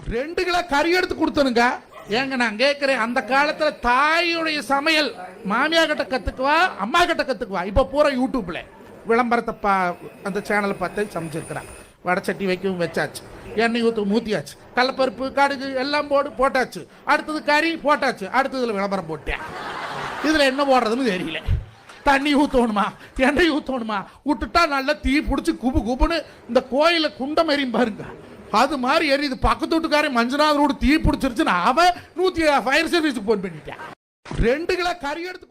2 kilo கறி எடுத்து கொடுத்தனுங்க. ஏங்க நான் கேட்கிறேன், அந்த காலத்துல தாயுடைய சமையல் மாமியா கிட்ட கத்துக்குவா, அம்மா கிட்ட கத்துக்குவா. இப்ப பூரா யூடியூப்ல விளம்பரத்தை அந்த சேனலை பார்த்து சமைச்சிருக்கிறான். வடை சட்டி வைக்கவும் வச்சாச்சு, எண்ணெய் ஊற்றியாச்சு, கடலப்பருப்பு கடுகு எல்லாம் போட்டாச்சு, அடுத்தது கறி போட்டாச்சு, அடுத்ததுல விளம்பரம் போட்டேன். இதுல என்ன போடுறதுன்னு தெரியல. தண்ணி ஊற்றணுமா எண்ணெய் ஊற்றணுமா, விட்டுட்டா நல்லா தீ பிடிச்சி குபு குபுன்னு இந்த கோயில குண்டம் எரியும் பாருங்க, அது மாதிரி எரியுது. பக்கத்து வீட்டுக்காரன் மஞ்சநாதரோடு தீ பிடிச்சிருச்சுன்னு அவன் 100 ஃபயர் சர்வீஸுக்கு போன் பண்ணிட்டேன். 2 கிலோ கறி எடுத்து